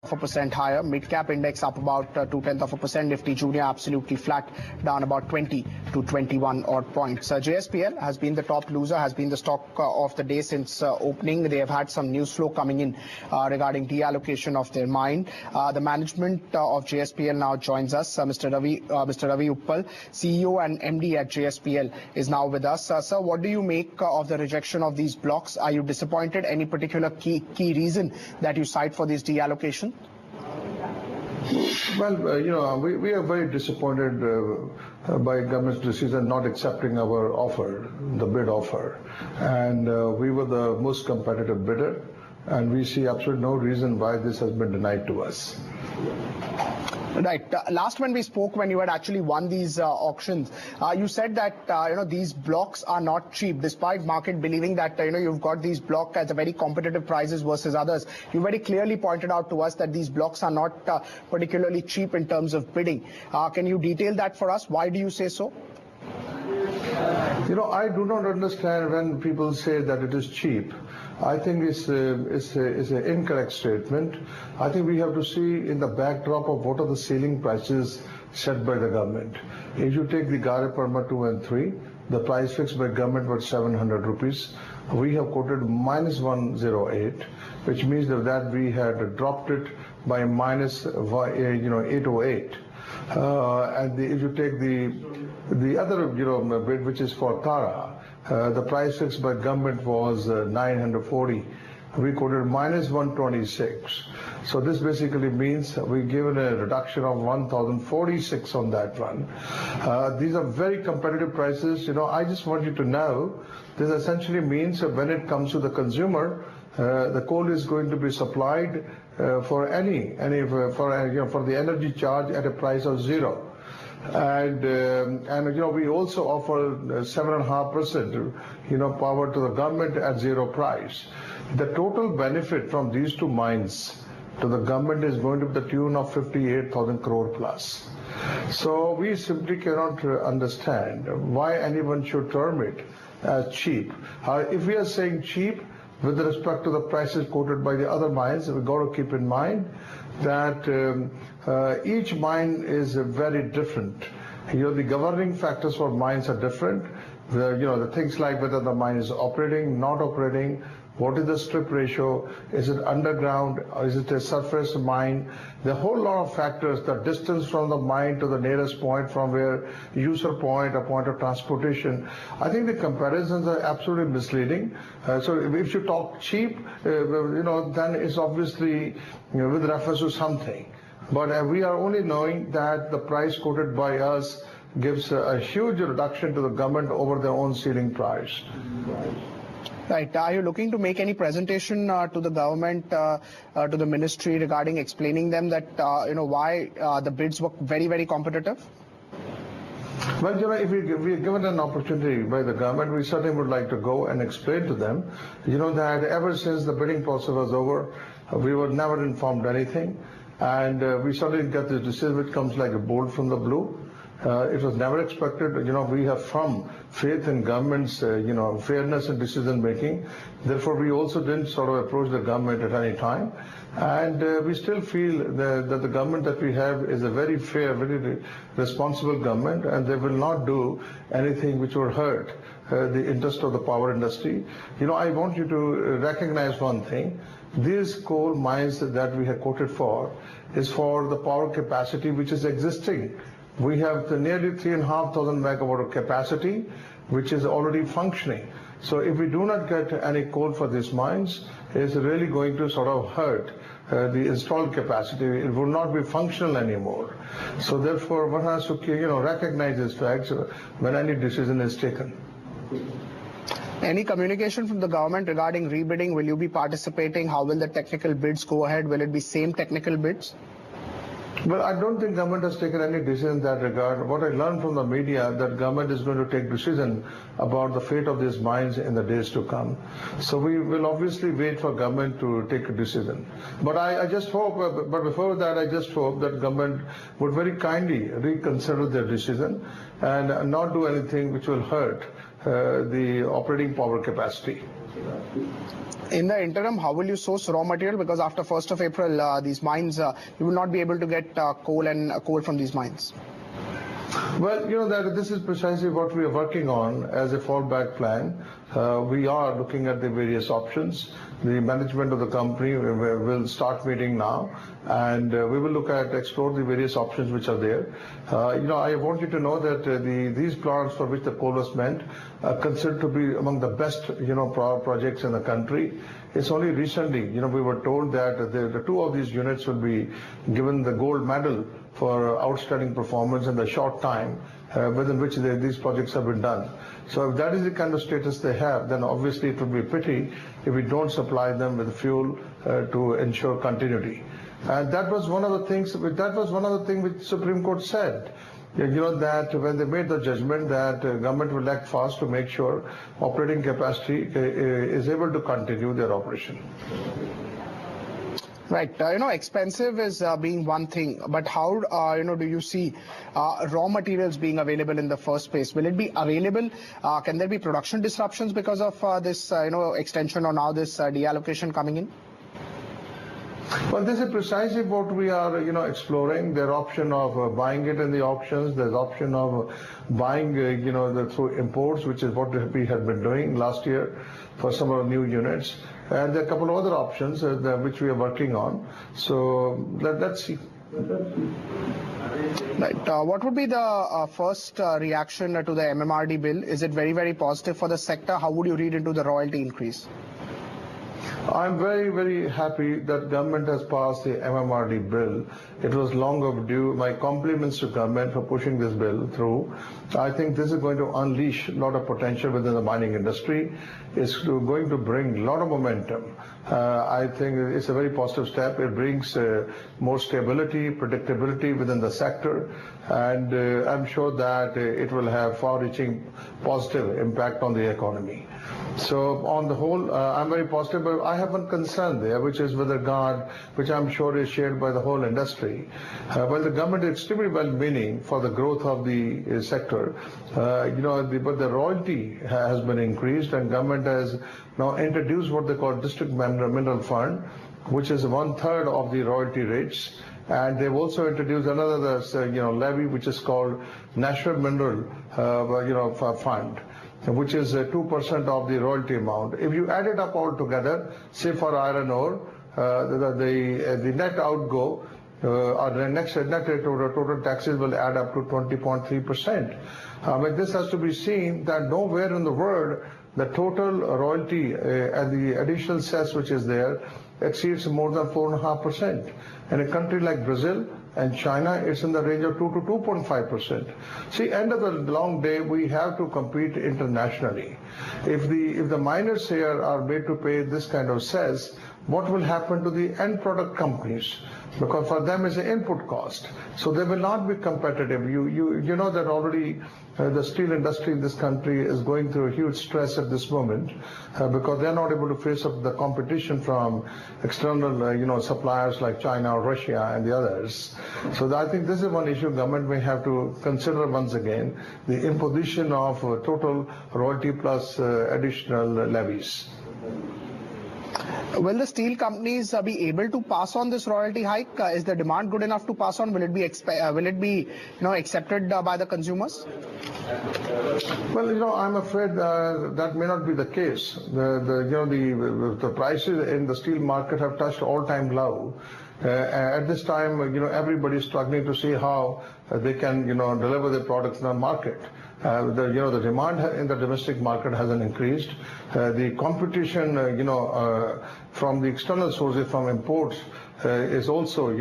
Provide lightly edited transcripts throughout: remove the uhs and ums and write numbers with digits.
% higher. Mid-cap index up about 0.2%. Nifty Junior absolutely flat, down about 20 to 21 odd points. JSPL has been the top loser, has been the stock of the day since opening. They have had some news flow coming in regarding deallocation of their mine. The management of JSPL now joins us. Mr. Ravi Uppal, CEO and MD at JSPL, is now with us. Sir, what do you make of the rejection of these blocks? Are you disappointed? Any particular key reason that you cite for this deallocation? Well, we are very disappointed by government's decision not accepting our offer, the bid offer. And we were the most competitive bidder, and we see absolutely no reason why this has been denied to us. Right. Last when we spoke, when you had actually won these auctions, you said that these blocks are not cheap, despite market believing that you've got these blocks at a very competitive prices versus others. You very clearly pointed out to us that these blocks are not particularly cheap in terms of bidding. Can you detail that for us? Why do you say so? I do not understand when people say that it is cheap. I think it's an incorrect statement. I think we have to see in the backdrop of what are the ceiling prices set by the government. If you take the Gare Parma 2 and 3, the price fixed by government was 700 rupees. We have quoted minus 108, which means that we had dropped it by minus 808. And if you take the other bid, which is for Tara, the price fixed by government was 940. We quoted minus 126. So this basically means we've given a reduction of 1,046 on that one. These are very competitive prices. I just want you to know this essentially means that when it comes to the consumer, the coal is going to be supplied for for the energy charge at a price of 0. And we also offer 7.5% power to the government at 0 price. The total benefit from these two mines to the government is going to be the tune of 58,000 crore plus. So we simply cannot understand why anyone should term it as cheap. If we are saying cheap with respect to the prices quoted by the other mines, we've got to keep in mind that each mine is very different. The governing factors for mines are different. The things like whether the mine is operating, not operating, what is the strip ratio, is it underground, or is it a surface mine? The whole lot of factors, the distance from the mine to the nearest point from where user point, a point of transportation. I think the comparisons are absolutely misleading. So if you talk cheap, then it's obviously with reference to something. But we are only knowing that the price quoted by us gives a huge reduction to the government over their own ceiling price. Right. Are you looking to make any presentation to the government, to the ministry regarding explaining them that, why the bids were very, very competitive? Well, if we are given an opportunity by the government, we certainly would like to go and explain to them, that ever since the bidding process was over, we were never informed anything. And we certainly get this decision which comes like a bolt from the blue. It was never expected. We have firm faith in government's, fairness in decision making. Therefore, we also didn't sort of approach the government at any time. And we still feel that the government that we have is a very fair, very responsible government, and they will not do anything which will hurt the interest of the power industry. I want you to recognize one thing. These coal mines that we have quoted for is for the power capacity which is existing. We have nearly 3,500 megawatt of capacity, which is already functioning. So if we do not get any coal for these mines, it's really going to sort of hurt the installed capacity. It will not be functional anymore. So therefore, one has to recognize these facts when any decision is taken. Any communication from the government regarding rebidding? Will you be participating? How will the technical bids go ahead? Will it be same technical bids? Well, I don't think government has taken any decision in that regard. What I learned from the media, that government is going to take decision about the fate of these mines in the days to come. So we will obviously wait for government to take a decision. But I just hope, but before that, I just hope that government would very kindly reconsider their decision and not do anything which will hurt the operating power capacity. In the interim, how will you source raw material? Because after 1st of April, these mines, you will not be able to get coal from these mines. Well, that this is precisely what we are working on as a fallback plan. We are looking at the various options. The management of the company will start meeting now, and we will explore the various options which are there. I want you to know that these plants for which the coal was meant are considered to be among the best, projects in the country. It's only recently, we were told that the two of these units will be given the gold medal for outstanding performance in the short time within which these projects have been done. So if that is the kind of status they have, then obviously it would be a pity if we don't supply them with fuel to ensure continuity. And that was one of the things which Supreme Court said. That when they made the judgment that government will act fast to make sure operating capacity is able to continue their operation. Right. Expensive is being one thing, but how, do you see raw materials being available in the first place? Will it be available? Can there be production disruptions because of this, extension or now this deallocation coming in? Well, this is precisely what we are, exploring. There's option of buying it in the auctions. There's option of buying, through imports, which is what we had been doing last year for some of the new units. And there are a couple of other options which we are working on. So let's see. Right. What would be the first reaction to the MMRD bill? Is it very, very positive for the sector? How would you read into the royalty increase? I'm very, very happy that government has passed the MMRD bill. It was long overdue. My compliments to government for pushing this bill through. I think this is going to unleash a lot of potential within the mining industry. It's going to bring a lot of momentum. I think it's a very positive step. It brings more stability, predictability within the sector, and I'm sure that it will have far-reaching positive impact on the economy. So on the whole, I'm very positive, but I have one concern there, which is with regard, which I'm sure is shared by the whole industry. While the government is extremely well-meaning for the growth of the sector, but the royalty has been increased, and government has now introduced what they call district mineral fund, which is 1/3 of the royalty rates. And they've also introduced another, levy, which is called National Mineral, Fund, which is 2% of the royalty amount. If you add it up all together, say for iron ore, the net outgo or the net total taxes will add up to 20.3%. But this has to be seen that nowhere in the world the total royalty and the additional cess which is there exceeds more than 4.5%. In a country like Brazil and China, it's in the range of 2 to 2.5%. See, end of the long day, we have to compete internationally. If the miners here are made to pay this kind of cess, what will happen to the end product companies? Because for them it's an input cost, so they will not be competitive. You know that already the steel industry in this country is going through a huge stress at this moment because they're not able to face up the competition from external suppliers like China or Russia and the others. So I think this is one issue government may have to consider once again, the imposition of total royalty plus additional levies. Will the steel companies be able to pass on this royalty hike? Is the demand good enough to pass on? Will it be accepted by the consumers? Well, I'm afraid that may not be the case. The prices in the steel market have touched all-time low. At this time, everybody is struggling to see how they can, deliver their products in the market. The demand in the domestic market hasn't increased. The competition, from the external sources, from imports, is also,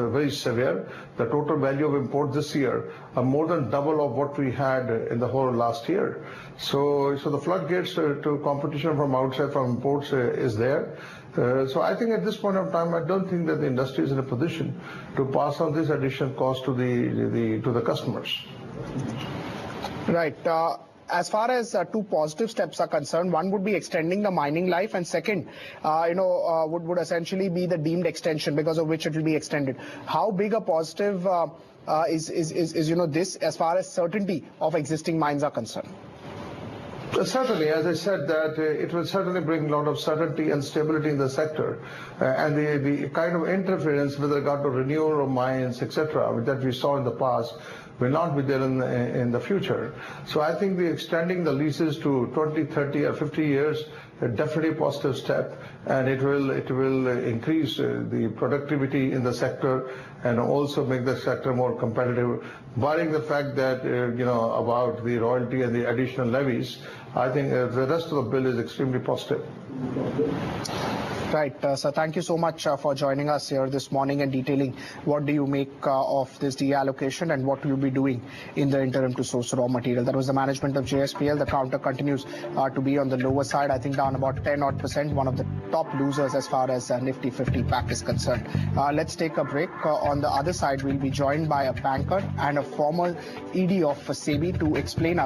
very severe. The total value of import this year are more than double of what we had in the whole last year. So the floodgates to competition from outside, from imports, is there. So I think at this point of time, I don't think that the industry is in a position to pass on this additional cost to the customers. Right. As far as two positive steps are concerned, one would be extending the mining life, and second, would essentially be the deemed extension, because of which it will be extended. How big a positive is this as far as certainty of existing mines are concerned? Certainly, as I said, that it will certainly bring a lot of certainty and stability in the sector, and the kind of interference with regard to renewal of mines, etc., that we saw in the past will not be there in the future. So I think extending the leases to 20, 30, or 50 years definitely a positive step, and it will increase the productivity in the sector and also make the sector more competitive. Barring the fact that about the royalty and the additional levies, I think the rest of the bill is extremely positive. Right, so thank you so much for joining us here this morning and detailing what do you make of this deallocation and what will you be doing in the interim to source raw material. That was the management of JSPL. The counter continues to be on the lower side, I think down about 10% one of the top losers as far as Nifty 50 pack is concerned. Let's take a break. On the other side, we'll be joined by a banker and a former ED of SEBI to explain us